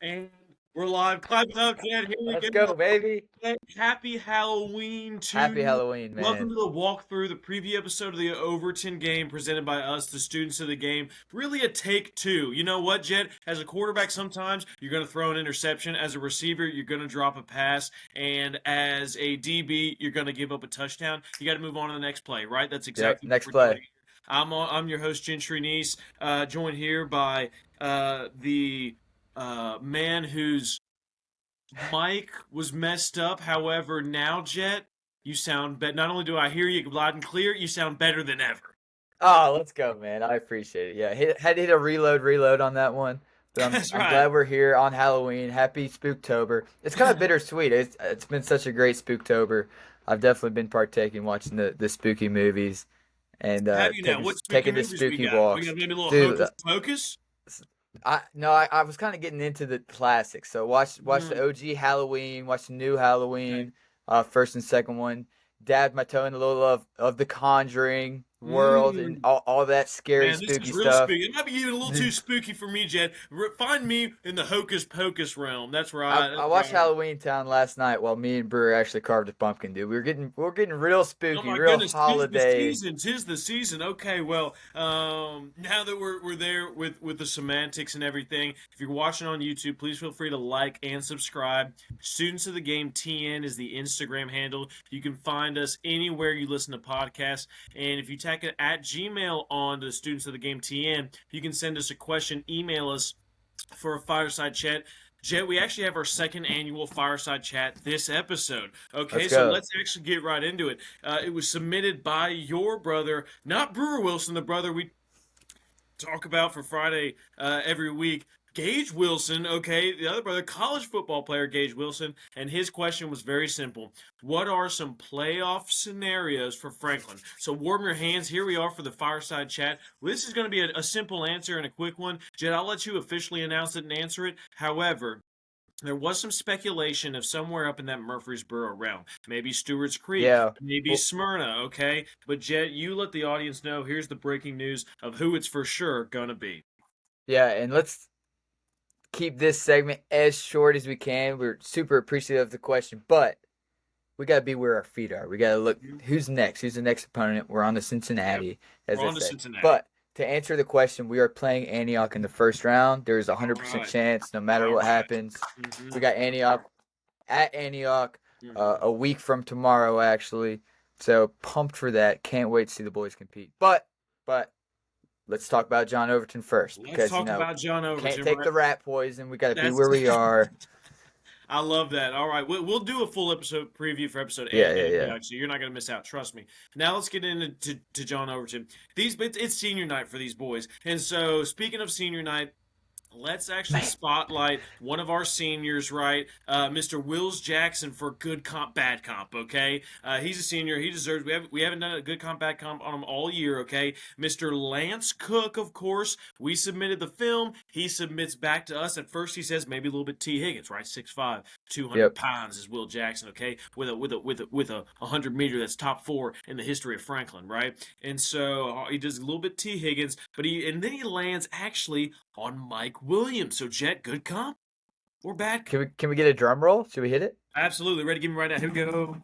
And we're live. Clap it up, Jett. Here we Let's go. go, baby. Happy Halloween to Happy you. Halloween, Welcome man. to the walkthrough, the preview episode of the Overton game presented by us, the students of the game. Really a take two. You know what, Jett? As a quarterback, sometimes you're going to throw an interception. As a receiver, you're going to drop a pass. And as a DB, you're going to give up a touchdown. You got to move on to the next play, right? That's Yep. exactly what Next we're doing play. here. I'm your host, Gentry and Jett, joined here by the man whose mic was messed up. However, now, Jett, you sound better. Not only do I hear you loud and clear, you sound better than ever. Oh, let's go, man. I appreciate it. Yeah, had to hit a reload on that one. But I'm That's I'm right. glad we're here on Halloween. Happy Spooktober. It's kind of bittersweet. It's been such a great Spooktober. I've definitely been partaking watching the spooky movies and Have you now? taking What spooky taking the movies we spooky got? We walks. got maybe a little Dude, hocus pocus. I was kind of getting into the classics. So watch the Mm. OG Halloween, watch the new Okay. Halloween, first and second one. Dabbed my toe in a little of the Conjuring world and Mm. all that scary Man, this spooky is real stuff. spooky. It might be even a little too spooky for me, Jett. Find me in the hocus pocus realm. That's right. I That's watched right. Halloween Town last night while me and Brewer actually carved a pumpkin, dude. We were getting real Oh spooky, my real goodness, tis the holiday. season, tis the season. Okay, well, now that we're there with the semantics and everything, if you're watching on YouTube, please feel free to like and subscribe. Students of the Game TN is the Instagram handle. You can find us anywhere you listen to podcasts, and if you tag it at Gmail on the Students of the Game TN, you can send us a question, email us for a fireside chat. Jett, we actually have our second annual fireside chat this episode. Okay, Let's so go. let's actually get right into it. It was submitted by your brother, not Brewer Wilson, the brother we talk about for Friday every week. Gage Wilson, okay, the other brother, college football player Gage Wilson, and his question was very simple. What are some playoff scenarios for Franklin? So warm your hands. Here we are for the fireside chat. This is going to be a simple answer and a quick one. Jett, I'll let you officially announce it and answer it. However, there was some speculation of somewhere up in that Murfreesboro realm. Maybe Stewart's Creek, Yeah. maybe Well, Smyrna, okay? But Jett, you let the audience know here's the breaking news of who it's for sure gonna be. yeah, and let's keep this segment as short as we can. We're super appreciative of the question, but we gotta be where our feet are. We gotta look who's next. Who's the next opponent? We're on to Yep. Cincinnati, as We're I on to say. Cincinnati. But to answer the question, we are playing Antioch in the first round. There's a All 100% right. chance, no matter All what right. happens. We Mm-hmm. got Antioch at Antioch Mm-hmm. a week from tomorrow, actually. So pumped for that. Can't wait to see the boys compete. But let's talk about John Overton first Let's because talk about John can't Overton, take right? the rat poison. We got to be That's where we are. I love that. All right, we'll do a full episode preview for episode Yeah, eight, yeah, yeah. so you're not going to miss out. Trust me. Now let's get into to John Overton. It's senior night for these boys, and so speaking of senior night, let's actually Man, spotlight one of our seniors, right? Mr. Wills Jackson for good comp, bad comp. Okay, he's a senior. He deserves. We haven't done a good comp, bad comp on him all year. Okay, Mr. Lance Cook, of course. We submitted the film. He submits back to us. At first, he says maybe a little bit T Higgins, right? 6'5", 200 yep. pounds is Will Jackson. Okay, with a 100 meter that's top four in the history of Franklin, right? And so he does a little bit T Higgins, but then he lands actually on Mike Williams. So Jett, good comp or bad comp? Can we get a drum roll? Should we hit it? Absolutely. Ready? Give me right now. Here we go.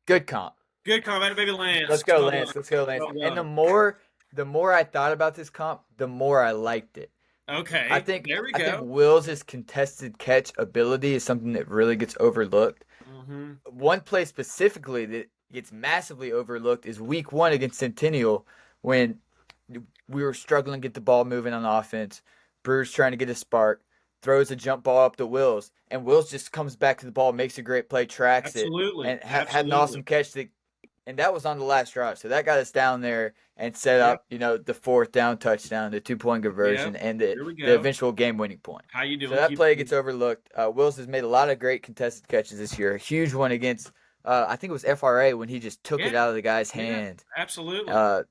Good comp. Good comp. That baby Let's Lance. go, Well Lance. done. Let's go, Lance. Well And done. the more I thought about this comp, the more I liked it. I Okay. think There we I think go. Will's contested catch ability is something that really gets overlooked. Mm-hmm. One play specifically that gets massively overlooked is week one against Centennial when we were struggling to get the ball moving on offense. Brewer's trying to get a spark, throws a jump ball up to Wills, and Wills just comes back to the ball, makes a great play, tracks it, Absolutely. and had an Absolutely. awesome catch. And that was on the last drive. So that got us down there and set Yep. up, the fourth down touchdown, the 2-point conversion, Yep. and the, Here we the go. eventual game winning point. How you So doing? that Keep. play gets overlooked. Wills has made a lot of great contested catches this year. A huge one against, I think it was FRA when he just took it Yeah. out of the guy's Yeah. hand. Absolutely. Uh,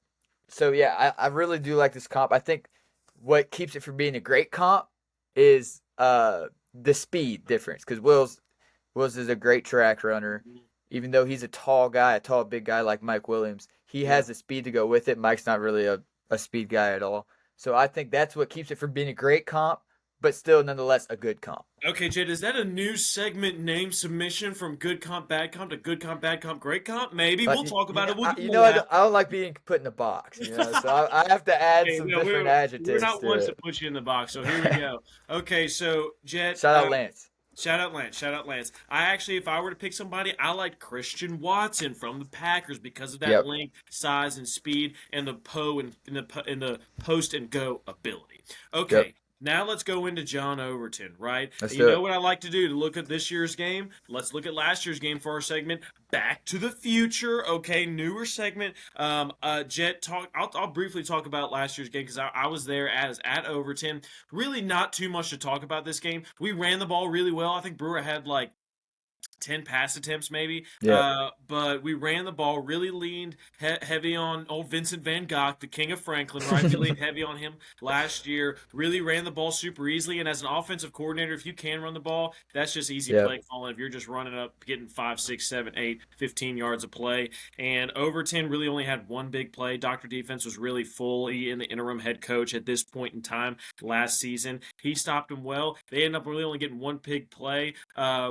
so yeah, I really do like this comp. I think what keeps it from being a great comp is the speed difference because Wills is a great track runner. Even though he's a tall guy, a tall big guy like Mike Williams, he Yeah. has the speed to go with it. Mike's not really a speed guy at all. So I think that's what keeps it from being a great comp, but still nonetheless a good comp. Okay, Jade, is that a new segment name submission from good comp, bad comp to good comp, bad comp, great comp? Maybe we'll talk You about know, it. We'll give you them a know laugh. I don't like being put in a box, so I have to add Hey, some no, different we're adjectives not to ones to it. put you in the box. So here we go. Okay, so Jet, Shout out Lance. shout out Lance. Shout out Lance. I actually, if I were to pick somebody, I like Christian Watson from the Packers because of that Yep. length, size, and speed, and the the post and go ability. Yep. Okay. Now let's go into John Overton, right? Let's You do know it. what I like to do to look at this year's game? Let's look at last year's game for our segment. Back to the Future, okay, newer segment. Jet talk. I'll briefly talk about last year's game because I was there at Overton. Really, not too much to talk about this game. We ran the ball really well. I think Brewer had like 10 pass attempts maybe, Yeah. but we ran the ball, really leaned heavy on old Vincent Van Gogh, the king of Franklin, right? We leaned heavy on him last year, really ran the ball super easily, and as an offensive coordinator, if you can run the ball, that's just easy Yep. play calling if you're just running up, getting 5, 6, 7, 8, 15 yards of play. And Overton really only had one big play. Dr. Defense was really fully in the interim head coach at this point in time last season. He stopped him well. They ended up really only getting one big play.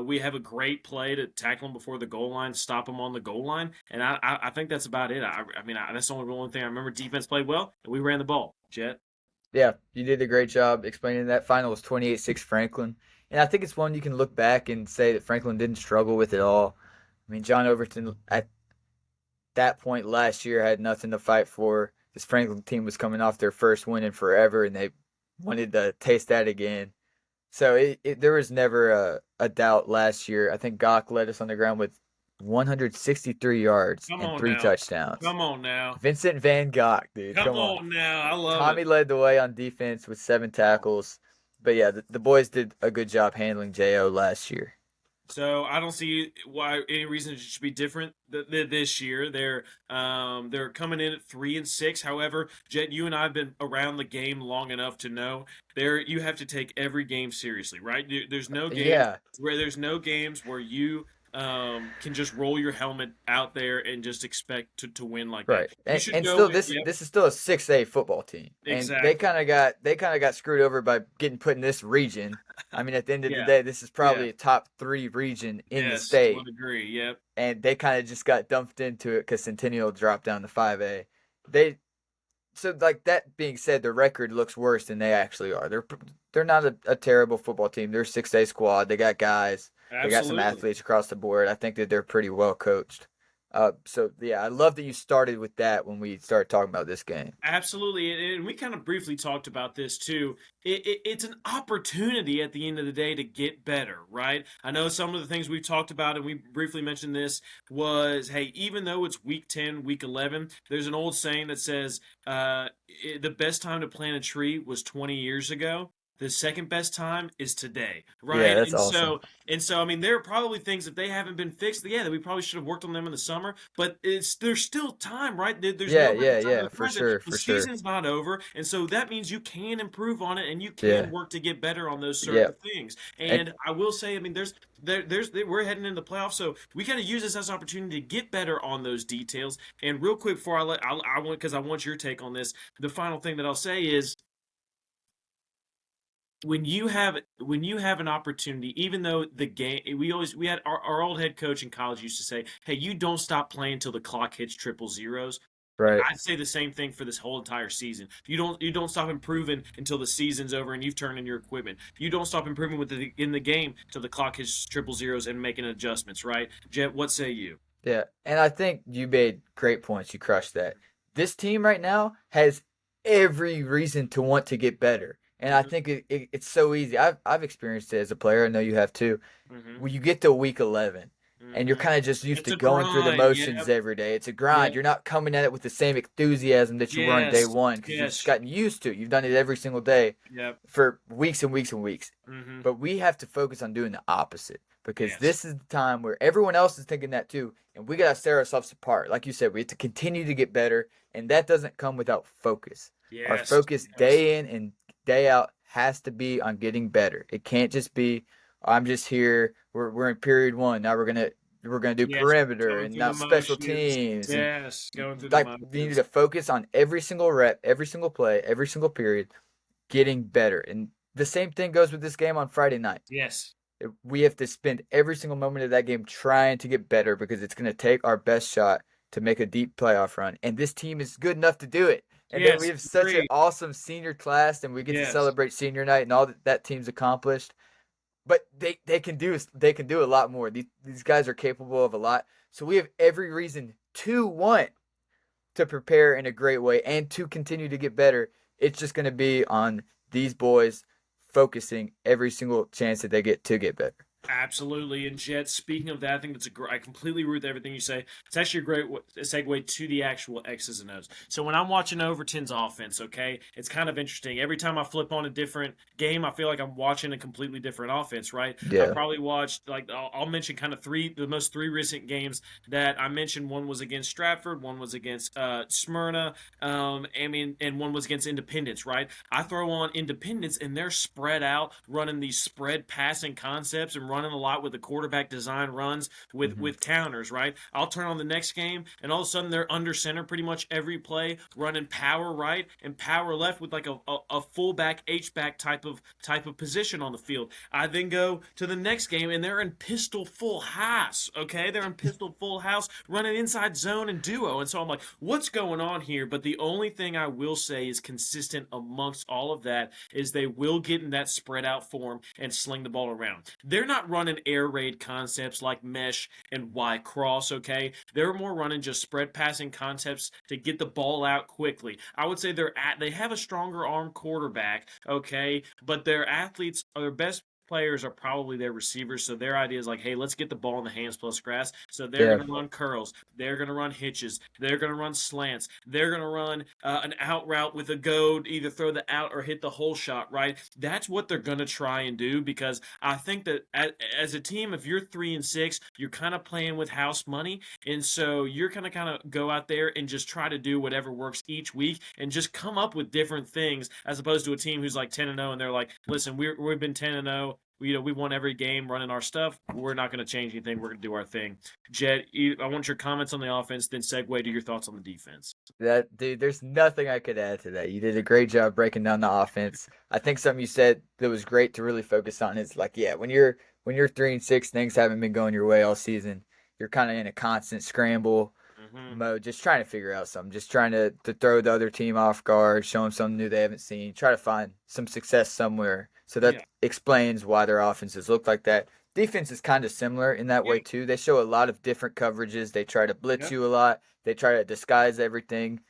We have a great play to tackle him before the goal line, stop him on the goal line, and I think that's about it. That's the only thing I remember. Defense played well, and we ran the ball. Jet. Yeah, you did a great job explaining that. Final was 28-6 Franklin. And I think it's one you can look back and say that Franklin didn't struggle with at all. I mean, John Overton at that point last year had nothing to fight for. This Franklin team was coming off their first win in forever, and they wanted to taste that again. So there was never a doubt last year. I think Gok led us on the ground with 163 yards Come and on 3 now. touchdowns. Come on now. Vincent Van Gogh, dude, Come come on. on now. I love it. Tommy led the way on defense with 7 tackles. But yeah, the boys did a good job handling Jo last year. So I don't see why any reason it should be different this year. They're coming in at 3-6. However, Jet, you and I have been around the game long enough to know you have to take every game seriously, right? There's no games Yeah, where you can just roll your helmet out there and just expect to win like that. right. You And, should and go still in. this Yep, this is still a 6A football team. And they exactly. kind of got screwed over by getting put in this region. I mean, at the end of the Yeah, day, this is yeah. probably a top 3 region in the Yes, state. would agree. Yep. And they kind of just got dumped into it because Centennial dropped down to 5A. They So like that being said, the record looks worse than they actually are. They're not a terrible football team. They're a 6A squad. They got guys. They got some Absolutely. athletes across the board. I think that they're pretty well coached. So yeah, I love that you started with that when we started talking about this game. Absolutely, and we kind of briefly talked about this too. It's an opportunity at the end of the day to get better, right? I know some of the things we've talked about, and we briefly mentioned this, was, hey, even though it's week 10, week 11, there's an old saying that says the best time to plant a tree was 20 years ago. The second best time is today, Yeah, right? that's awesome. I mean, there are probably things if they haven't been fixed, yeah, that we probably should have worked on them in the summer. But there's still time, right? There's Yeah, no better yeah, time than yeah, the for present. sure, The for sure. season's not over, and so that means you can improve on it, and you can Yeah, work to get better on those yeah. certain things. And And I will say, I mean, we're heading into the playoffs, so we kind of use this as an opportunity to get better on those details. And real quick, before I want because I want your take on this. The final thing that I'll say is when you have an opportunity, even though the game we had our old head coach in college used to say, hey, you don't stop playing until the clock hits triple zeros. right. I'd say the same thing for this whole entire season. You don't stop improving until the season's over and you've turned in your equipment. You don't stop improving in the game till the clock hits triple zeros and making adjustments, right? Jet, what say you? Yeah, and I think you made great points. You crushed that. This team right now has every reason to want to get better, and I Hmm. think it's so easy. I've experienced it as a player. I know you have too. Hmm. When you get to week 11, and you're Hmm. kind of just used It's to a going through the grind. motions Yep. every day. It's a grind. Yep. You're not coming at it with the same enthusiasm that you were on day Yes. one because you've just Yes. gotten used to it. You've done it every single day Yep. for weeks and weeks and weeks. Hmm. But we have to focus on doing the opposite because Yes. this is the time where everyone else is thinking that too. And we got to set ourselves apart. Like you said, we have to continue to get better. And that doesn't come without focus. Our Yes. focus Yes. day in and day out has to be on getting better. It can't just be, I'm just here. We're in period one. Now we're gonna do Yes. perimeter Going and through the now special motions. teams and Yes. Going through the like you need motions. to focus on every single rep, every single play, every single period, getting better. And the same thing goes with this game on Friday night. Yes. We have to spend every single moment of that game trying to get better because it's going to take our best shot to make a deep playoff run. And this team is good enough to do it. And then we Yes. have such an Agreed. awesome senior class, and we get to Yes. celebrate senior night and all that team's accomplished. But they can do a lot more. These guys are capable of a lot. So we have every reason to want to prepare in a great way and to continue to get better. It's just going to be on these boys focusing every single chance that they get to get better. Absolutely. And Jet, speaking of that, I think I completely agree with everything you say. It's actually a great segue to the actual X's and O's. So when I'm watching Overton's offense, okay, it's kind of interesting. Every time I flip on a different game, I feel like I'm watching a completely different offense, right? I Yeah. probably watched, like, I'll mention kind of the most three recent games that I mentioned. One was against Stratford, one was against Smyrna, and one was against Independence, right? I throw on Independence, and they're spread out, running these spread passing concepts and running a lot with the quarterback design runs with Mm-hmm. counters, right? I'll turn on the next game, and all of a sudden they're under center pretty much every play, running power right and power left with like a fullback H-back type of position on the field. I then go to the next game, and they're in pistol full house, okay? They're in pistol full house running inside zone and duo. And so I'm like, what's going on here? But the only thing I will say is consistent amongst all of that is they will get in that spread out form and sling the ball around. They're not running air raid concepts like mesh and Y cross, okay? They're more running just spread passing concepts to get the ball out quickly. I would say they have a stronger arm quarterback, okay? But their athletes are their best players are probably their receivers, so their idea is like, hey, let's get the ball in the hands plus grass. So they're Yeah. going to run curls, they're going to run hitches, they're going to run slants, they're going to run an out route with a go, either throw the out or hit the hole shot, right? That's what they're going to try and do, because I think that as a team, if you're 3-6, you're kind of playing with house money, and so you're going to kind of go out there and just try to do whatever works each week and just come up with different things, as opposed to a team who's like 10-0 and they're like, listen, we've been 10-0. We won every game running our stuff. We're not going to change anything. We're going to do our thing. Jed, I want your comments on the offense, then segue to your thoughts on the defense. That dude, there's nothing I could add to that. You did a great job breaking down the offense. I think something you said that was great to really focus on is like, yeah, when you're 3-6, things haven't been going your way all season. You're kind of in a constant scramble Mm-hmm. mode, just trying to figure out something, just trying to throw the other team off guard, show them something new they haven't seen, try to find some success somewhere. So that Yeah. explains why their offenses look like that. Defense is kind of similar in that Yeah. way too. They show a lot of different coverages. They try to blitz Yeah. you a lot. They try to disguise everything,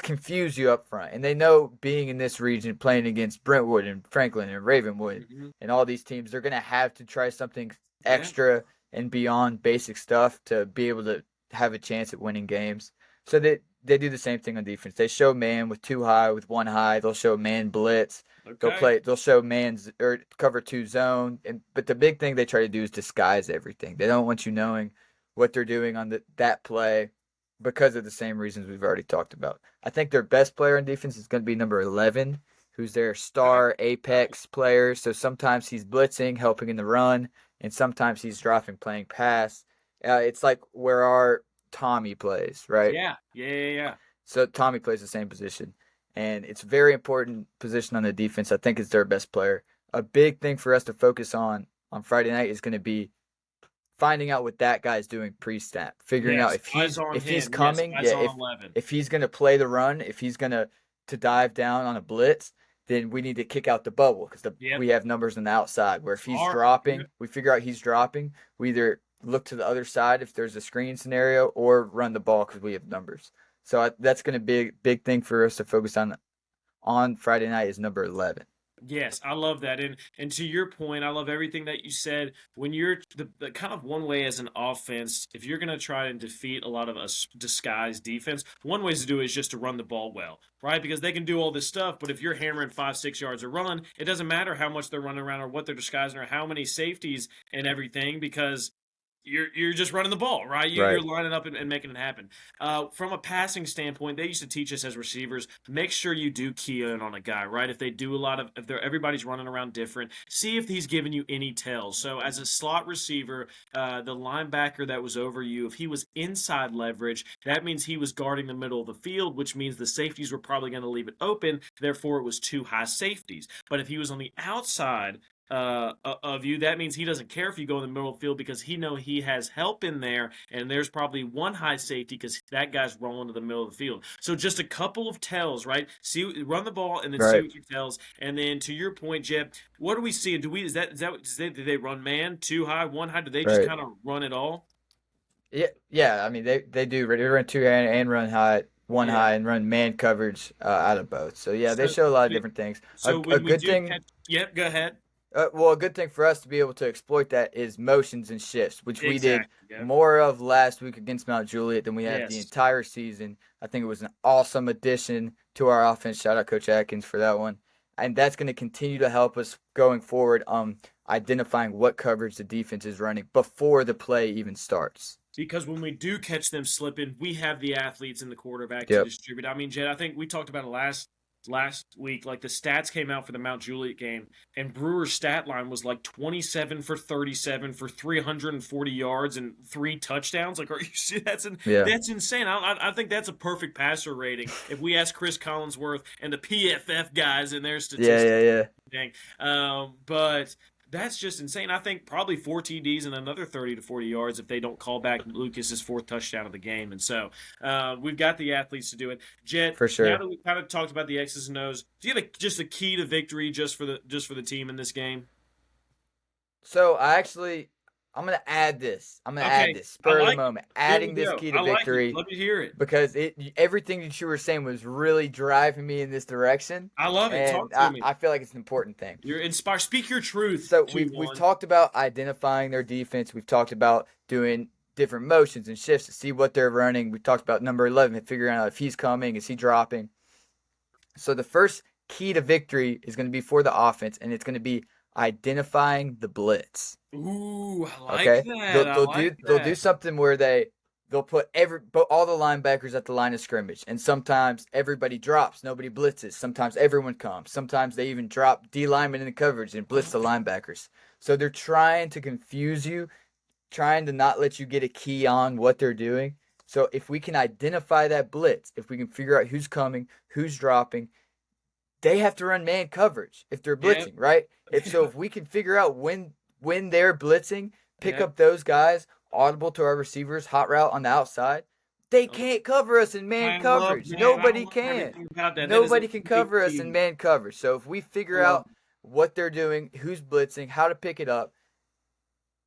confuse you up front. And they know being in this region, playing against Brentwood and Franklin and Ravenwood Mm-hmm. and all these teams, they're going to have to try something Yeah. extra and beyond basic stuff to be able to have a chance at winning games. So they do the same thing on defense. They show man with two high, with one high. They'll show man blitz. Okay. They'll show man's or cover two zone. But the big thing they try to do is disguise everything. They don't want you knowing what they're doing on that play because of the same reasons we've already talked about. I think their best player on defense is going to be number 11, who's their star apex player. So sometimes he's blitzing, helping in the run, and sometimes he's dropping, playing pass. It's like where our Tommy plays, right? Yeah. Yeah. Yeah. Yeah. So Tommy plays the same position, and it's a very important position on the defense. I think it's their best player. A big thing for us to focus on Friday night is going to be finding out what that guy's doing pre-snap, figuring out Yes. Eyes on if he's him. Yes. coming, Eyes yeah, on 11. if he's going to play the run, if he's going to dive down on a blitz, then we need to kick out the bubble because Yep. we have numbers on the outside where if he's Smart. dropping, Yep. we figure out he's dropping, we either look to the other side if there's a screen scenario or run the ball because we have numbers. So that's going to be a big thing for us to focus on Friday night is number 11. Yes, I love that. And to your point, I love everything that you said. When you're the kind of one way as an offense, if you're going to try and defeat a lot of us disguised defense, one way to do it is just to run the ball well, right? Because they can do all this stuff, but if you're hammering 5-6 yards a run, it doesn't matter how much they're running around or what they're disguising or how many safeties and everything, because you're just running the ball, right? You're Right. lining up and making it happen. From a passing standpoint, they used to teach us as receivers, make sure you do key in on a guy, right? If they do a lot of, if they're everybody's running around different, see if he's giving you any tells. So as a slot receiver, the linebacker that was over you, if he was inside leverage, that means he was guarding the middle of the field, which means the safeties were probably going to leave it open. Therefore, it was two high safeties. But if he was on the outside, of you, that means he doesn't care if you go in the middle of the field because he has help in there, and there's probably one high safety because that guy's rolling to the middle of the field. So just a couple of tells, right? See, run the ball and then see Right. what your tells. And then to your point, Jeb, what do we see? Do do they run man, two high, one high? Do they just Right. kind of run it all? Yeah. Yeah. I mean, they do. They run two and run high, one Yeah. high, and run man coverage out of both. So yeah, they So show a lot of we- different things. so A when we good do thing. catch, yep, go ahead. Well, a good thing for us to be able to exploit that is motions and shifts, which we did Exactly. Yep. more of last week against Mount Juliet than we had the Yes. entire season. I think it was an awesome addition to our offense. Shout out Coach Atkins for that one. And that's going to continue to help us going forward identifying what coverage the defense is running before the play even starts. Because when we do catch them slipping, we have the athletes and the quarterback to Yep. distribute. I mean, Jed, I think we talked about it last week. Like the stats came out for the Mount Juliet game, and Brewer's stat line was like 27 for 37 for 340 yards and 3 touchdowns. Like, are you see that's Yeah. that's insane. I think that's a perfect passer rating. If we ask Chris Collinsworth and the PFF guys in their statistics, Yeah. dang. But that's just insane. I think probably 4 TDs and another 30 to 40 yards if they don't call back Lucas's 4th touchdown of the game. And so we've got the athletes to do it. Jet, For sure. now that we kind of talked about the X's and O's, do you have just a key to victory just for the team in this game? So I'm gonna add this. I'm gonna add Okay, this I spur of the like it. moment, Here we adding this go. key I to like it. victory Let me hear it. because everything that you were saying was really driving me in this direction, I love it. and Talk to me. I feel like it's an important thing. You're inspired. Speak your truth. So 2-1. we've talked about identifying their defense. We've talked about doing different motions and shifts to see what they're running. We talked about number 11 and figuring out if he's coming, is he dropping. So the first key to victory is going to be for the offense, and it's going to be identifying the blitz. Ooh, I like Okay, that. I like they'll do that. something where they'll put all the linebackers at the line of scrimmage, and sometimes everybody drops, nobody blitzes. Sometimes everyone comes. Sometimes they even drop D linemen in the coverage and blitz the linebackers. So they're trying to confuse you, trying to not let you get a key on what they're doing. So if we can identify that blitz, if we can figure out who's coming, who's dropping, they have to run man coverage if they're Yep. blitzing, right? If we can figure out when they're blitzing, pick Yep. up those guys, audible to our receivers, hot route on the outside. They can't cover us in man coverage. Nobody I can. love everything about that. That is a Nobody can big cover us key. in man coverage. So if we figure I love out what they're doing, who's blitzing, how to pick it up,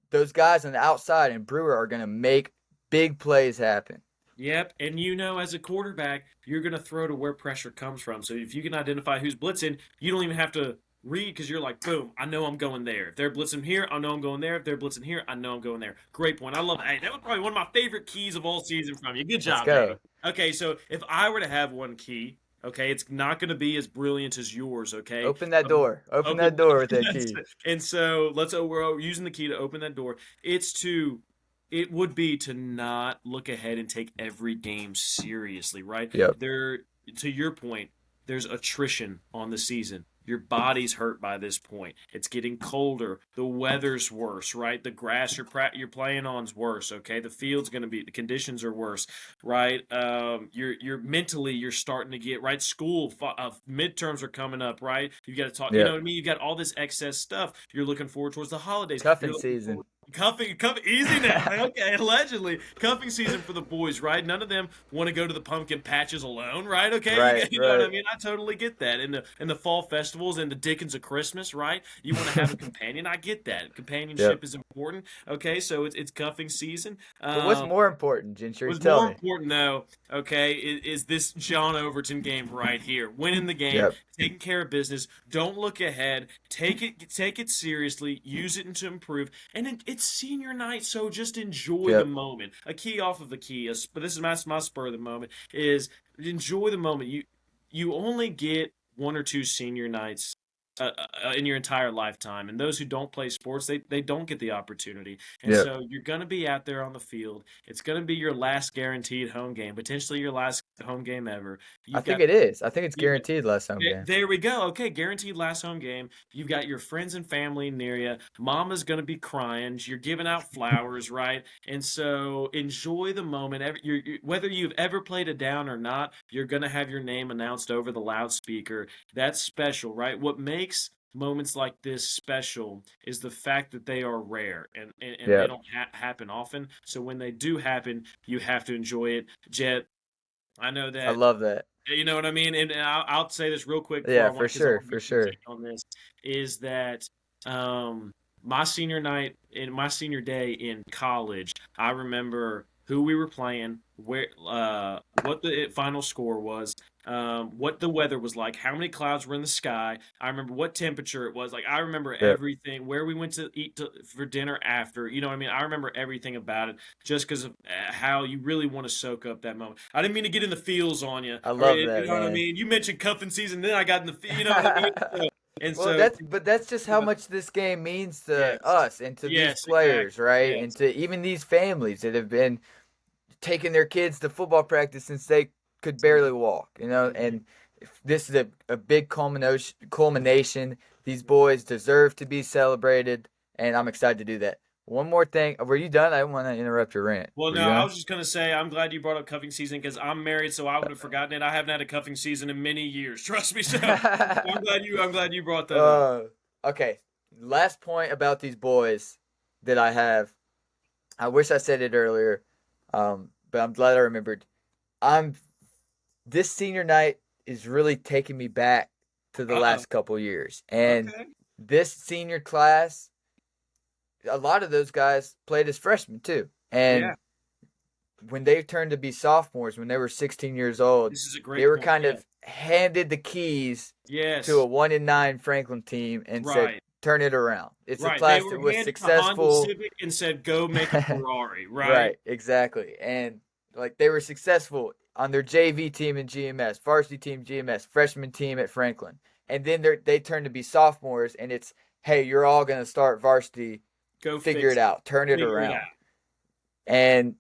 those guys on the outside and Brewer are going to make big plays happen. Yep, and as a quarterback, you're going to throw to where pressure comes from. So if you can identify who's blitzing, you don't even have to read because you're like, boom, I know I'm going there. If they're blitzing here, I know I'm going there. If they're blitzing here, I know I'm going there. Great point. I love it. Hey, that was probably one of my favorite keys of all season from you. Good job, go. baby. Okay, so if I were to have one key, okay, it's not going to be as brilliant as yours, okay? Open that door. Open that door with that key. And so we're using the key to open that door. It would be to not look ahead and take every game seriously, right? Yep. To your point, there's attrition on the season. Your body's hurt by this point. It's getting colder. The weather's worse, right? The grass you're playing on's worse. Okay, the the conditions are worse, right? You're mentally you're starting to get right. School midterms are coming up, right? You got to talk. You Yep. know what I mean? You got all this excess stuff. You're looking forward towards the holidays. Cuffing You're looking season. forward- Cuffing, easy now. Okay, allegedly cuffing season for the boys, right? None of them want to go to the pumpkin patches alone, right? Okay, Right, you know what I right. mean. I totally get that. In the fall festivals and the Dickens of Christmas, right? You want to have a companion. I get that. Companionship Yep. is important. Okay, so it's cuffing season. But what's more important, Gentry? What's Tell more me. important, though, okay, is this John Overton game right here. Winning the game, Yep. taking care of business. Don't look ahead. Take it seriously. Use it to improve. And it's senior night, so just enjoy the Yep. moment. A key off of the key, but this is my spur of the moment, is enjoy the moment. You only get one or two senior nights in your entire lifetime. And those who don't play sports, they don't get the opportunity. And Yeah. so you're going to be out there on the field. It's going to be your last guaranteed home game, potentially your last home game ever. I You've think got it is. I think it's you've got guaranteed last home game. there we go. Okay, guaranteed last home game. You've got your friends and family near you. Mama's gonna be crying. You're giving out flowers, right? And so enjoy the moment. Whether you've ever played a down or not, you're gonna have your name announced over the loudspeaker. That's special, right? What makes moments like this special is the fact that they are rare and they Yeah. don't happen often. So when they do happen, you have to enjoy it. Jet, I know I that love that. you know what I mean? And I'll say this real quick before Yeah, I for want because I sure, want to for get your sure. take on this. Is that um, my senior night in my senior day in college? I remember who we were playing, what the final score was, what the weather was like, how many clouds were in the sky. I remember what temperature it was. Like I remember Yeah. everything, where we went to eat for dinner after. You know what I mean? I remember everything about it just because of how you really want to soak up that moment. I didn't mean to get in the feels on you, I or love you that, know what I man. mean. You mentioned cuffing season, then I got in the you know what I mean. So, and Well, so that's just how much this game means to yes, us and to these yes, exactly, players, right? And yes. to even these families that have been taking their kids to football practice since they could barely walk, Mhm. and this is a big culmination. These boys deserve to be celebrated, and I'm excited to do that. One more thing. Were you done? I didn't want to interrupt your rant. Well, Were no, you I done? was just gonna say I'm glad you brought up cuffing season because I'm married, so I would have forgotten it. I haven't had a cuffing season in many years. Trust me. So I'm glad you brought that up. uh, okay. Last point about these boys that I have. I wish I said it earlier, but I'm glad I remembered. I'm This senior night is really taking me back to the Uh-oh. last couple years, and Okay. this senior class, a lot of those guys played as freshmen too, and Yeah. when they turned to be sophomores, when they were 16 years old, This is a they great were point. kind Yeah. of handed the keys to a Yes. 1-9 Franklin team and said, Right. "Turn it around." It's a Right. They class were that was handed the Honda successful. Civic and said, "Go make a Ferrari." Right. Right, exactly. And like they were successful on their JV team in GMS, varsity team GMS, freshman team at Franklin. And then they turn to be sophomores and it's, "Hey, you're all going to start varsity. Go Figure fix it it. out. Turn it Figure it around." out. And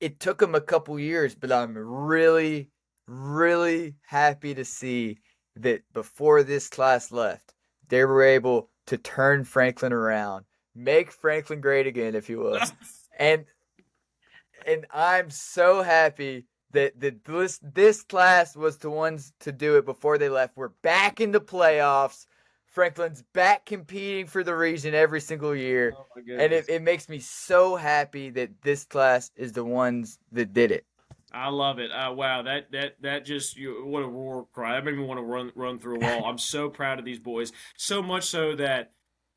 it took them a couple years, but I'm really, really happy to see that before this class left, they were able to turn Franklin around, make Franklin great again, if you will. And I'm so happy that this class was the ones to do it before they left. We're back in the playoffs. Franklin's back competing for the region every single year. Oh my And goodness. it makes me so happy that this class is the ones that did it. I love it. Wow, that just what a roar cry. That made me want to run through a wall. I'm so proud of these boys. So much so that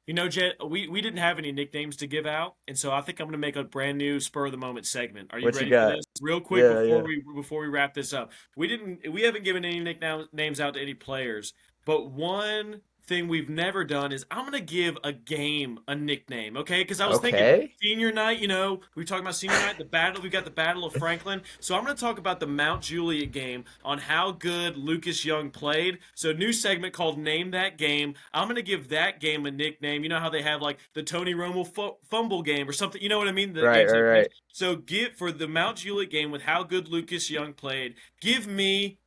Jet, we didn't have any nicknames to give out, and so I think I'm going to make a brand new spur of the moment segment. Are you What you ready for got? this? Real quick Yeah, before yeah. we wrap this up. We haven't given any nicknames out to any players, but one thing we've never done is I'm going to give a game a nickname, okay? Because I was thinking Okay. senior night, we were talking about senior night, we got the Battle of Franklin. So I'm going to talk about the Mount Juliet game on how good Lucas Young played. So new segment called Name That Game. I'm going to give that game a nickname. You know how they have like the Tony Romo fumble game or something. You know what I mean? The Right, games right, like this. right. So get for the Mount Juliet game with how good Lucas Young played. Give me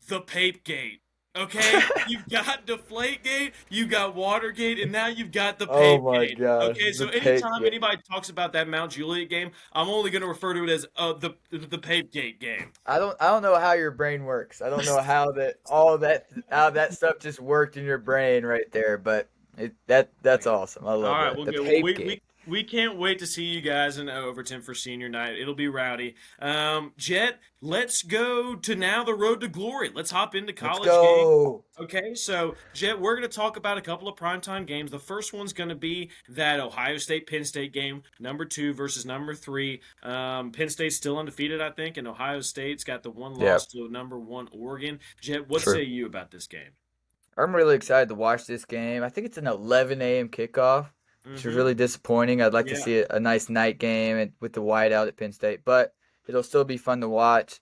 the Pape Gate. Okay, you've got Deflategate, you got Watergate, and now you've got the Oh Pape my Gate. gosh, Okay, the so Pape anytime game. anybody talks about that Mount Juliet game, I'm only going to refer to it as the Pape Gate game. I don't know how your brain works. I don't know how that stuff just worked in your brain right there, but that's awesome. I All love right, that. well, The good. Well, Pape we game. we we can't wait to see you guys in Overton for senior night. It'll be rowdy. Jet, let's go to now the road to glory. Let's hop into Let's college games. go. Okay, so Jet, we're going to talk about a couple of primetime games. The first one's going to be that Ohio State Penn State game, number 2 versus number 3. Penn State's still undefeated, I think, and Ohio State's got the one Yeah, loss to number 1 Oregon. Jet, what true. say you about this game? I'm really excited to watch this game. I think it's an 11 a.m. kickoff, which is Mm-hmm. really disappointing. I'd like to Yeah. see a nice night game with the whiteout at Penn State, but it'll still be fun to watch.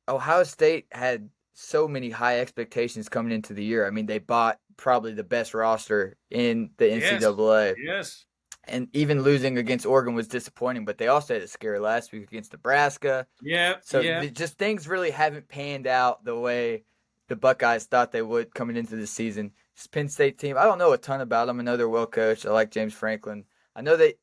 Ohio State had so many high expectations coming into the year. I mean, they bought probably the best roster in the Yes. NCAA. Yes. And even losing against Oregon was disappointing, but they also had a scare last week against Nebraska. Yep. So Yep. just things really haven't panned out the way the Buckeyes thought they would coming into the season. This Penn State team, I don't know a ton about them. I know they're well coached. I like James Franklin. I know they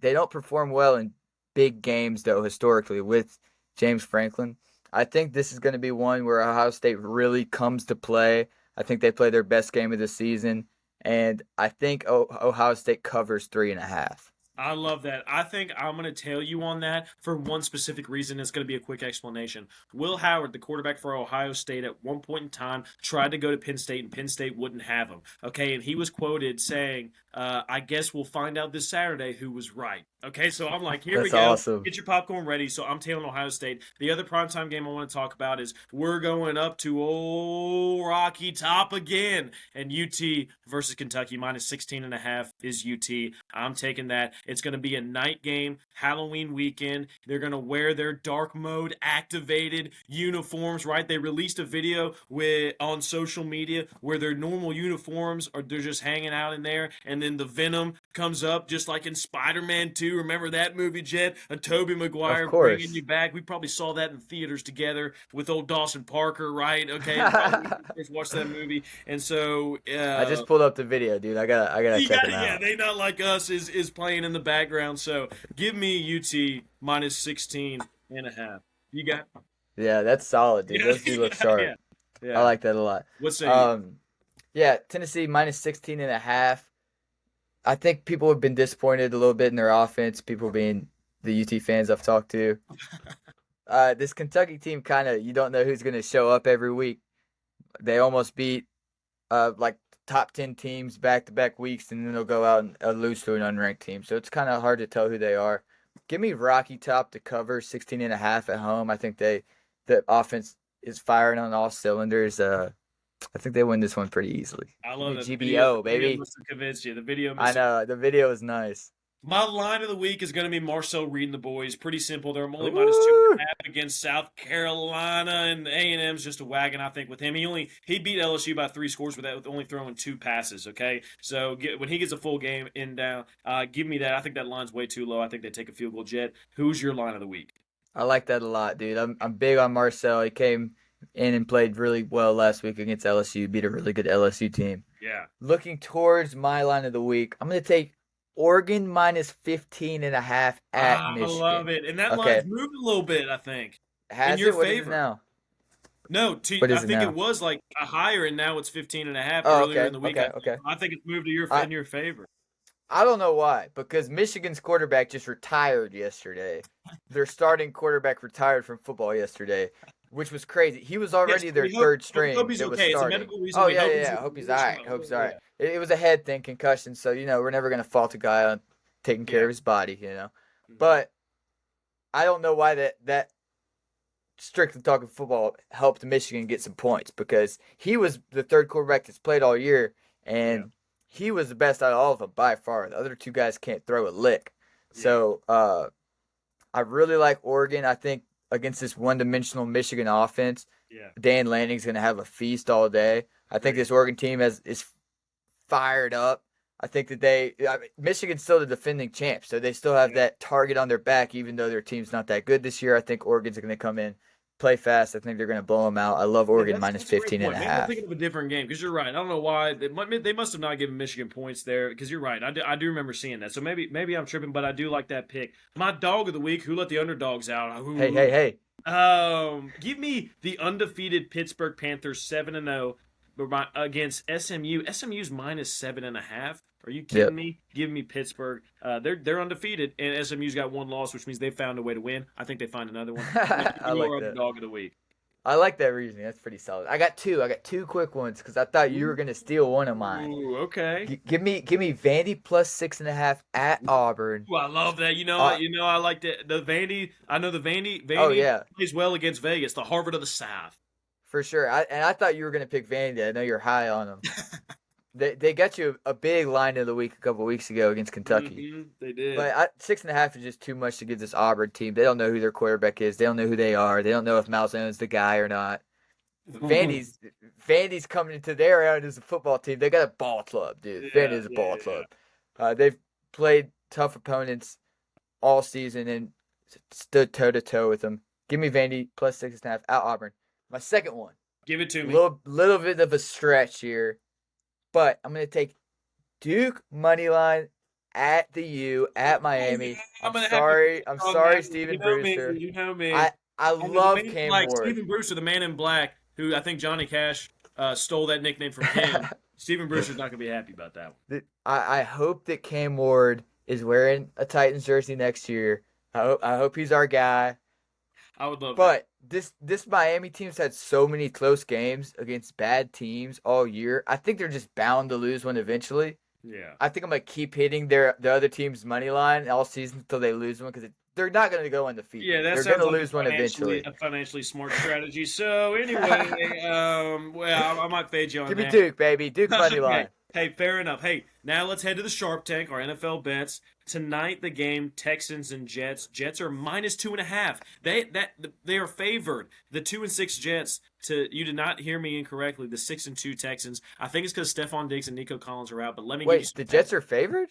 don't perform well in big games, though, historically, with James Franklin. I think this is going to be one where Ohio State really comes to play. I think they play their best game of the season, and I think Ohio State covers 3.5. I love that. I think I'm going to tail you on that for one specific reason. It's going to be a quick explanation. Will Howard, the quarterback for Ohio State, at one point in time tried to go to Penn State, and Penn State wouldn't have him. Okay, and he was quoted saying, I guess we'll find out this Saturday who was right. Okay, so I'm like, here we That's go. awesome. Get your popcorn ready. So I'm tailing Ohio State. The other primetime game I want to talk about is we're going up to old Rocky Top again. And UT versus Kentucky, minus 16.5 is UT. I'm taking that. It's going to be a night game, Halloween weekend. They're going to wear their dark mode activated uniforms, right? They released a video on social media where their normal uniforms are they're just hanging out in there, and then the Venom comes up just like in Spider-Man 2. Remember that movie, Jet? A Tobey Maguire Of bringing course. you back. We probably saw that in theaters together with old Dawson Parker, right? Okay, probably first watched that movie, and so I just pulled up the video, dude. I gotta you check got them yeah, out. they not like us is playing in the background. So give me UT minus 16.5. You got Yeah, that's solid, dude. yeah, Those do look yeah, sharp. yeah, I yeah. like that a lot. What say you? Um, yeah, Tennessee minus 16.5. I think people have been disappointed a little bit in their offense. People being the UT fans I've talked to. This Kentucky team kind of you don't know who's going to show up every week. They almost beat like top 10 teams back to back weeks, and then they'll go out and lose to an unranked team. So it's kind of hard to tell who they are. Give me Rocky Top to cover 16.5 at home. I think the offense is firing on all cylinders. I think they win this one pretty easily. I Give love me that. GBO, The video baby. must have convinced you. The video I must have. know the video is nice. My line of the week is going to be Marcel Reed and the boys. Pretty simple. They're only minus two Ooh. and a half against South Carolina, and A&M's just a wagon. I think with him, he beat LSU by 3 scores with only throwing 2 passes. Okay, so when he gets a full game in down, give me that. I think that line's way too low. I think they take a field goal. Jet, who's your line of the week? I like that a lot, dude. I'm big on Marcel. He came in and played really well last week against LSU. Beat a really good LSU team. Yeah. Looking towards my line of the week, I'm going to take Oregon minus 15.5 at I love Michigan. it. And that line's Okay. moved a little bit, I think, in Has your it? What is it favor. now? No, What I is it think it now? was like a higher, and now it's 15.5 Oh, earlier okay. in the week. Okay. Okay. I think it's moved to I, in your favor. I don't know why, because Michigan's quarterback just retired yesterday. Their starting quarterback retired from football yesterday, which was crazy. He was Yes, already their third we hope string he's that was okay. It's a starting. medical reason. Oh, We yeah, hope yeah, he's yeah. I okay. hope he's We all wish him right. I well. hope he's all right. Yeah. It was a head thing, concussion, so, we're never going to fault a guy on taking care Yeah. of his body. Mhm. But I don't know why that strictly talking football helped Michigan get some points because he was the third quarterback that's played all year, Yeah. and he was the best out of all of them by far. The other two guys can't throw a lick. Yeah. So I really like Oregon. I think against this one-dimensional Michigan offense, Yeah. Dan Lanning's going to have a feast all day. I think Great. this Oregon team is fired up. I think that Michigan's still the defending champs, so they still have Yeah. that target on their back, even though their team's not that good this year. I think Oregon's going to come in, play fast. I think they're going to blow them out. I love Oregon minus That's a great 15 and point. a Maybe I'm half. thinking of a different game because you're right. I don't know why they must have not given Michigan points there because you're right. I do remember seeing that. So maybe I'm tripping, but I do like that pick. My dog of the week. Who let the underdogs out? Hey, hey, hey. Give me the undefeated Pittsburgh Panthers 7-0 against SMU. SMU's minus 7.5. Are you kidding Yep. me? Give me Pittsburgh. They're undefeated, and SMU's got one loss, which means they found a way to win. I think they find another one. I like Your that. underdog of the week. I like that reasoning. That's pretty solid. I got two quick ones because I thought you were going to steal one of mine. Ooh, okay. Give me Vandy plus 6.5 at Auburn. Ooh, I love that. Uh, I like the Vandy. I know the Vandy. oh Vandy yeah, plays well against Vegas, the Harvard of the South. for sure. I thought you were going to pick Vandy. I know you're high on them. They got you a big line of the week a couple weeks ago against Kentucky. They did. But 6.5 is just too much to give this Auburn team. They don't know who their quarterback is. They don't know who they are. They don't know if Malzane's the guy or not. Vandy's coming into their era as a football team. They got a ball club, dude. Vandy is a ball club. They've played tough opponents all season and stood toe to toe with them. Give me Vandy plus 6.5 at Auburn. My second one. Give it to me. Little bit of a stretch here, but I'm gonna take Duke money line at the U at Miami. I'm sorry, Stephen Brewster. You know me. I love Cam Ward. Stephen Brewster, the man in black, who I think Johnny Cash stole that nickname from him. Stephen Brewster's not gonna be happy about that one. I hope that Cam Ward is wearing a Titans jersey next year. I hope he's our guy. I would love that. But this Miami team's had so many close games against bad teams all year. I think they're just bound to lose one eventually. Yeah. I think I'm gonna keep hitting the other team's money line all season until they lose one because they're not gonna go undefeated. Yeah, they're gonna lose one eventually. A financially smart strategy. So anyway, I might fade you on that. Give me Duke, baby. Duke money line. Hey, fair enough. Hey, now let's head to the Sharp Tank, our NFL bets. Tonight, the game, Texans and Jets. Jets are minus 2.5. They are favored. The 2-6 Jets. You did not hear me incorrectly. The 6-2 Texans. I think it's because Stephon Diggs and Nico Collins are out. But let me give you some the Jets are favored?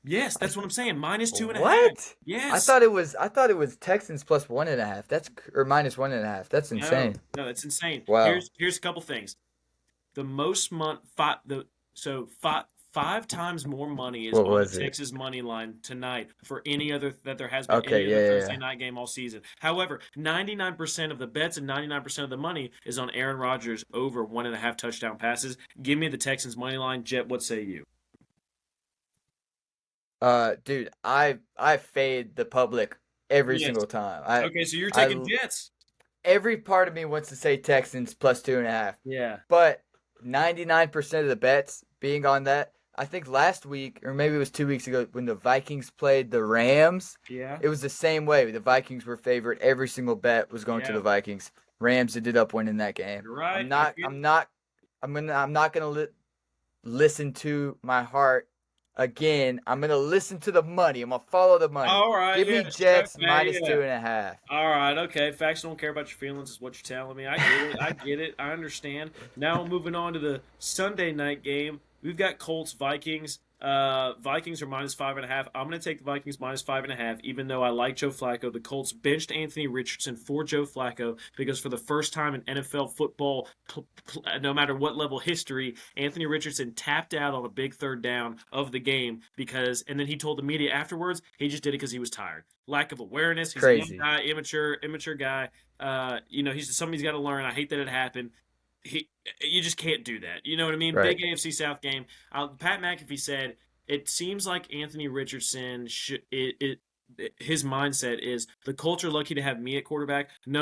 Yes, that's what I'm saying. Minus 2.5. What? Yes. I thought it was Texans plus 1.5. Or minus 1.5. That's insane. No, that's insane. Wow. Here's a couple things. The most five times more money is on the Texas money line tonight for any other that there has been any other Thursday night game all season. However, 99% of the bets and 99% of the money is on Aaron Rodgers over 1.5 touchdown passes. Give me the Texans money line. Jet, what say you? Dude, I fade the public every single time. Okay, so you're taking Jets. Every part of me wants to say Texans plus 2.5. Yeah. But 99% of the bets being on that. I think last week, or maybe it was 2 weeks ago, when the Vikings played the Rams, it was the same way. The Vikings were favored. Every single bet was going to the Vikings. Rams ended up winning that game. You're right. I'm not gonna listen to my heart again. I'm gonna listen to the money. I'm gonna follow the money. All right. Give me Jets minus 2.5. All right. Okay. Facts don't care about your feelings is what you're telling me. I get it. I understand. Now moving on to the Sunday night game. We've got Colts Vikings. Vikings are minus 5.5. I'm going to take the Vikings minus 5.5, even though I like Joe Flacco. The Colts benched Anthony Richardson for Joe Flacco because for the first time in NFL football, no matter what level history, Anthony Richardson tapped out on a big third down of the game and then he told the media afterwards he just did it because he was tired. Lack of awareness. He's crazy. A young guy, immature guy. He's something he's got to learn. I hate that it happened. You just can't do that. You know what I mean? Right. Big AFC South game. Pat McAfee said, it seems like Anthony Richardson, his mindset is, the Colts are lucky to have me at quarterback. No.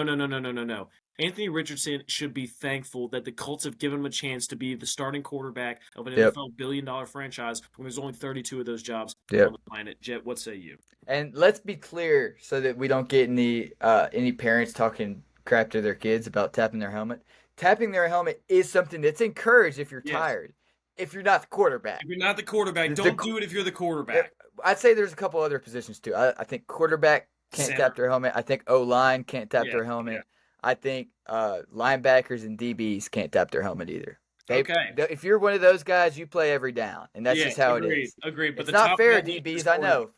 Anthony Richardson should be thankful that the Colts have given him a chance to be the starting quarterback of an NFL billion-dollar franchise when there's only 32 of those jobs on the planet. Jet, what say you? And let's be clear so that we don't get any parents talking crap to their kids about tapping their helmet. Tapping their helmet is something that's encouraged if you're tired. If you're not the quarterback. If you're not the quarterback, don't do it if you're the quarterback. I'd say there's a couple other positions too. I think quarterback can't tap their helmet. I think O-line can't tap their helmet. Yeah. I think linebackers and DBs can't tap their helmet either. If you're one of those guys, you play every down, and that's just how it is. Agreed. But it's not fair, DBs. I know.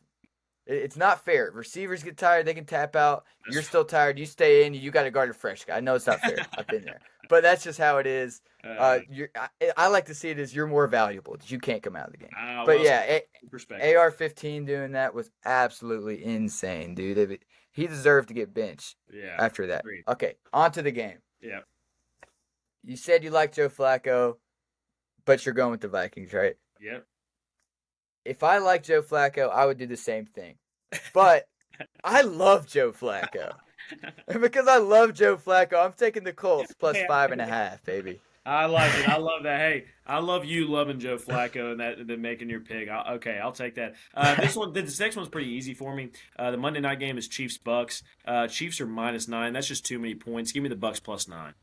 It's not fair. Receivers get tired, they can tap out. You're still tired, you stay in. You got to guard a fresh guy. I know it's not fair. I've been there, but that's just how it is. I like to see it as you're more valuable. You can't come out of the game. But AR-15 doing that was absolutely insane, dude. He deserved to get benched. After that. Agreed. Okay, on to the game. Yeah. You said you like Joe Flacco, but you're going with the Vikings, right? Yep. If I like Joe Flacco, I would do the same thing. But I love Joe Flacco. And because I love Joe Flacco, I'm taking the Colts plus 5.5, baby. I like it. I love that. Hey, I love you loving Joe Flacco and then making your pick. I'll take that. This next one's pretty easy for me. The Monday night game is Chiefs-Bucks. Chiefs are minus 9. That's just too many points. Give me the Bucks plus 9.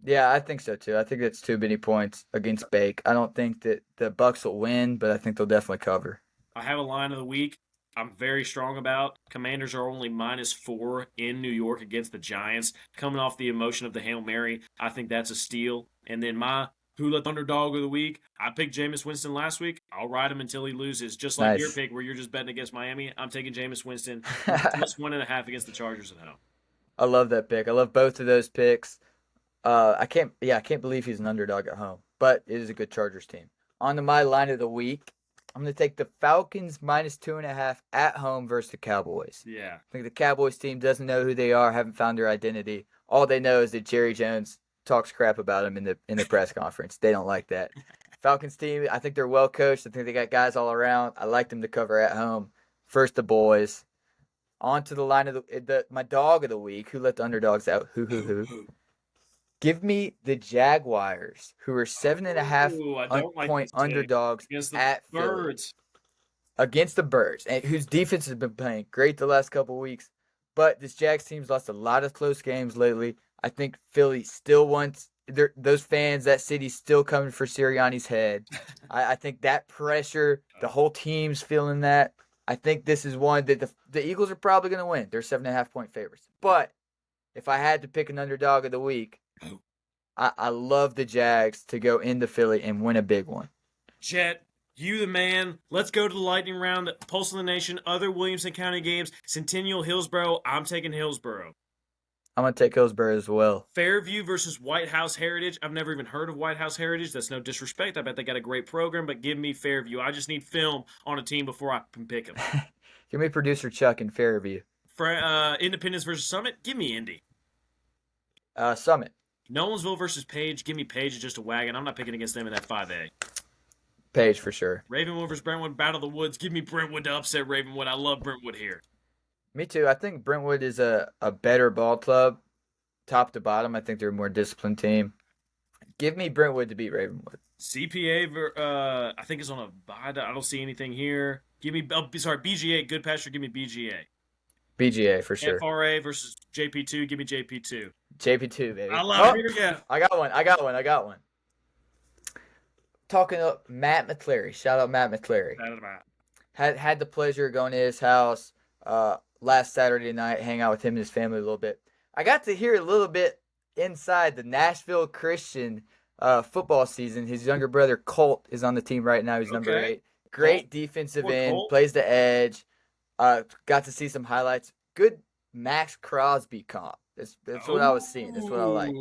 Yeah, I think so too. I think that's too many points against Bake. I don't think that the Bucks will win, but I think they'll definitely cover. I have a line of the week. I'm very strong about. Commanders are only -4 in New York against the Giants. Coming off the emotion of the Hail Mary, I think that's a steal. And then my who let the underdog of the week, I picked Jameis Winston last week. I'll ride him until he loses. Just like your Nice. pick where you're just betting against Miami, I'm taking Jameis Winston +1.5 against the Chargers at home. I love that pick. I love both of those picks. I can't believe he's an underdog at home, but it is a good Chargers team. On to my line of the week. I'm going to take the Falcons -2.5 at home versus the Cowboys. Yeah. I think the Cowboys team doesn't know who they are, haven't found their identity. All they know is that Jerry Jones talks crap about them in the press conference. They don't like that. Falcons team, I think they're well coached. I think they got guys all around. I like them to cover at home. First the boys. On to the line of my dog of the week. Who let the underdogs out? Who. Give me the Jaguars, who are 7.5 point underdogs against the at Birds. Against the Birds, and whose defense has been playing great the last couple of weeks. But this Jags team's lost a lot of close games lately. I think Philly still wants those fans, that city's still coming for Sirianni's head. I think that pressure, the whole team's feeling that. I think this is one that the Eagles are probably going to win. They're 7.5 point favorites. But if I had to pick an underdog of the week, I love the Jags to go into Philly and win a big one. Jett, you the man. Let's go to the lightning round. Pulse of the Nation, other Williamson County games. Centennial, Hillsborough. I'm taking Hillsborough. I'm going to take Hillsborough as well. Fairview versus White House Heritage. I've never even heard of White House Heritage. That's no disrespect. I bet they got a great program, but give me Fairview. I just need film on a team before I can pick them. Give me producer Chuck in Fairview. Independence versus Summit. Give me Indy. Summit. Nolensville versus Page. Give me Page. It's just a wagon. I'm not picking against them in that 5A. Page for sure. Ravenwood versus Brentwood. Battle of the Woods. Give me Brentwood to upset Ravenwood. I love Brentwood here. Me too. I think Brentwood is a better ball club, top to bottom. I think they're a more disciplined team. Give me Brentwood to beat Ravenwood. CPA, I think is on a bye. I don't see anything here. Give me, BGA. Good Pasture. Give me BGA. BGA for sure. FRA versus JP2. Give me JP2. JP2, baby. I love it. Yeah. I got one. Talking up Matt McClary. Shout out Matt McClary. Had the pleasure of going to his house last Saturday night, hang out with him and his family a little bit. I got to hear a little bit inside the Nashville Christian football season. His younger brother Colt is on the team right now. He's number 8. Great defensive end, plays the edge. Got to see some highlights. Good Max Crosby comp. That's what I was seeing. That's what I like.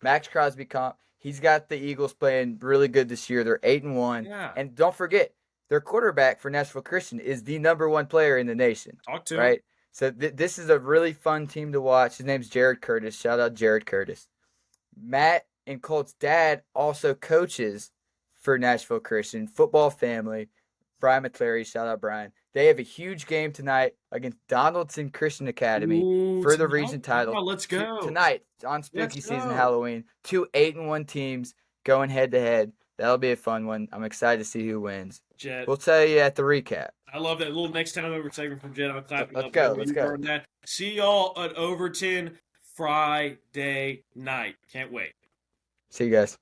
Max Crosby comp. He's got the Eagles playing really good this year. They're 8-1. Yeah. And don't forget, their quarterback for Nashville Christian is the number 1 player in the nation. Talk to right? him. So this is a really fun team to watch. His name's Jared Curtis. Shout out Jared Curtis. Matt and Colt's dad also coaches for Nashville Christian. Football family. Brian McClary. Shout out Brian. They have a huge game tonight against Donaldson Christian Academy for the region title. Oh, let's go. Tonight on Spooky Season Halloween. 2 8-1 teams going head-to-head. That'll be a fun one. I'm excited to see who wins. Jett. We'll tell you at the recap. I love that little next time over segment from Jett. I'm clapping Let's up. go. Let's go. See y'all at Overton Friday night. Can't wait. See you guys.